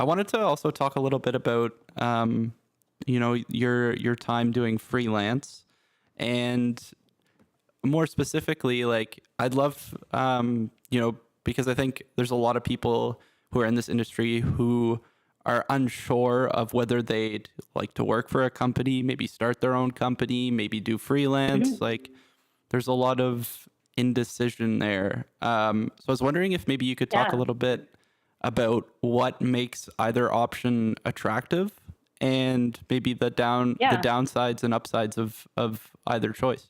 I wanted to also talk a little bit about, your time doing freelance, and more specifically, like I'd love, because I think there's a lot of people who are in this industry who are unsure of whether they'd like to work for a company, maybe start their own company, maybe do freelance. Mhm. Like there's a lot of indecision there. So I was wondering if maybe you could talk a Yeah, little bit about what makes either option attractive and maybe the yeah, downsides and upsides of either choice.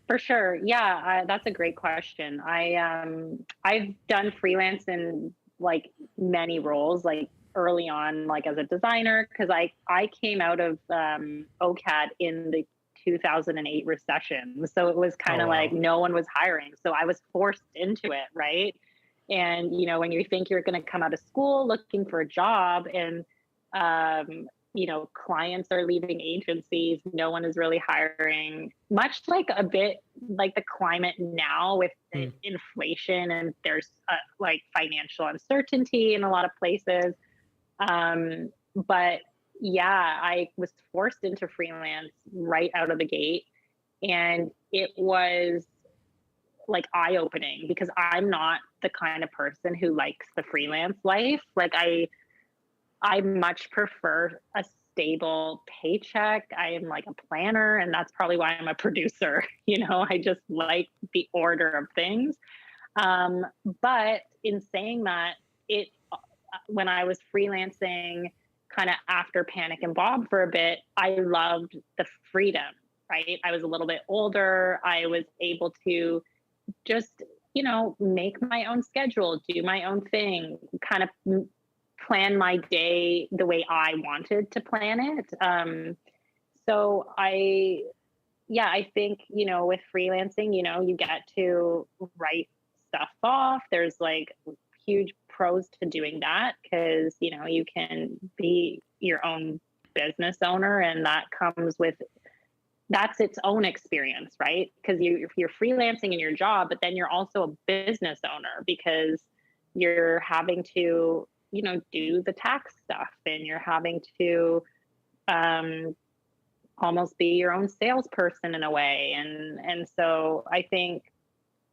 for sure. Yeah, that's a great question. I've done freelance in like many roles, like early on, like as a designer, because I came out of OCAD in the 2008 recession, so it was Oh kind of like wow. no one was hiring, so I was forced into it, right? And when you think you're going to come out of school looking for a job, and um, clients are leaving agencies, no one is really hiring, much like a bit like the climate now with Hmm. inflation, and there's like financial uncertainty in a lot of places. But yeah, I was forced into freelance right out of the gate, and it was like eye opening because I'm not the kind of person who likes the freelance life. Like I much prefer a stable paycheck. I am like a planner, and that's probably why I'm a producer. I just like the order of things. Um, but in saying that, it when I was freelancing kind of after Panic and Bob for a bit, I loved the freedom, right? I was a little bit older. I was able to just, make my own schedule, do my own thing, kind of plan my day the way I wanted to plan it. So yeah, I think, with freelancing, you get to write stuff off. There's like huge pros to doing that because, you can be your own business owner, and that's its own experience, right? Because you're freelancing in your job, but then you're also a business owner because you're having to, do the tax stuff, and you're having to um, almost be your own salesperson in a way. And so I think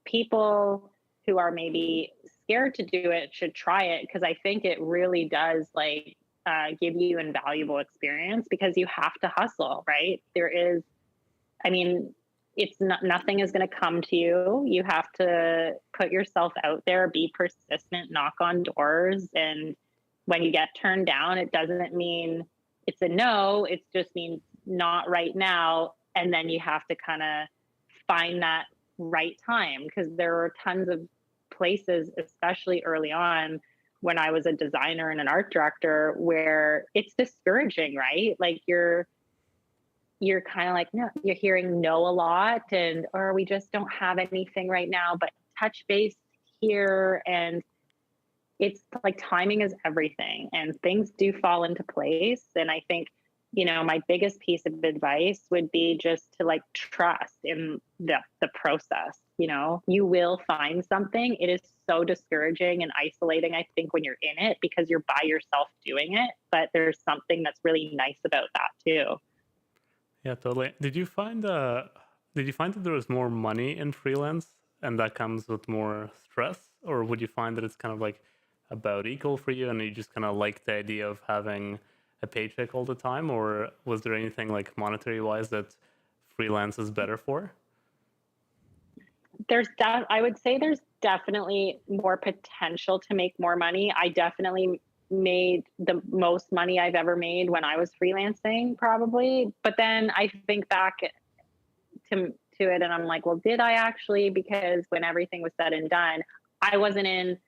people who are maybe scared to do it should try it because I think it really does like give you invaluable experience because you have to hustle, right? I mean, it's not, nothing is going to come to you. You have to put yourself out there, be persistent, knock on doors. And when you get turned down, it doesn't mean it's a no. It just means not right now. And then you have to kind of find that right time because there are tons of places, especially early on when I was a designer and an art director, where it's discouraging, right? Like you're kind of like, no, you're hearing no a lot, and or we just don't have anything right now, but touch base here. And it's like timing is everything, and things do fall into place. And I think, my biggest piece of advice would be just to like trust in the process. You will find something. It is so discouraging and isolating, I think, when you're in it because you're by yourself doing it, but there's something that's really nice about that too. Yeah, totally. Did you find that there was more money in freelance and that comes with more stress? Or would you find that it's kind of like about equal for you and you just kind of like the idea of having a paycheck all the time? Or was there anything like monetary wise that freelance is better for? I would say there's definitely more potential to make more money. I definitely made the most money I've ever made when I was freelancing, probably. But then I think back to it and I'm like, well, did I actually? Because when everything was said and done, I wasn't in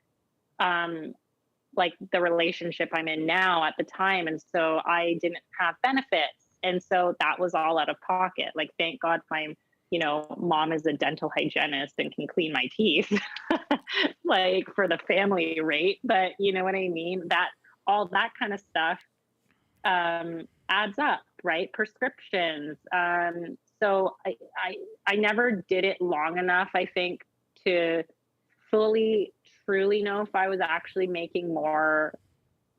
um like the relationship I'm in now at the time. And so I didn't have benefits. And so that was all out of pocket. Like, thank God my, mom is a dental hygienist and can clean my teeth, like for the family rate. But you know what I mean? All that kind of stuff adds up, right? Prescriptions. So I never did it long enough, I think, to fully truly know if I was actually making more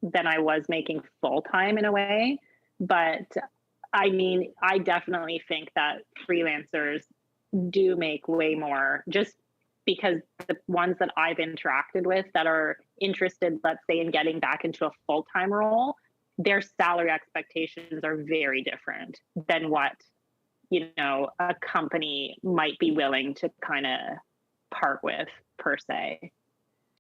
than I was making full time in a way. But I mean, I definitely think that freelancers do make way more, just because the ones that I've interacted with that are interested, let's say, in getting back into a full time role, their salary expectations are very different than what, you know, a company might be willing to kind of part with, per se.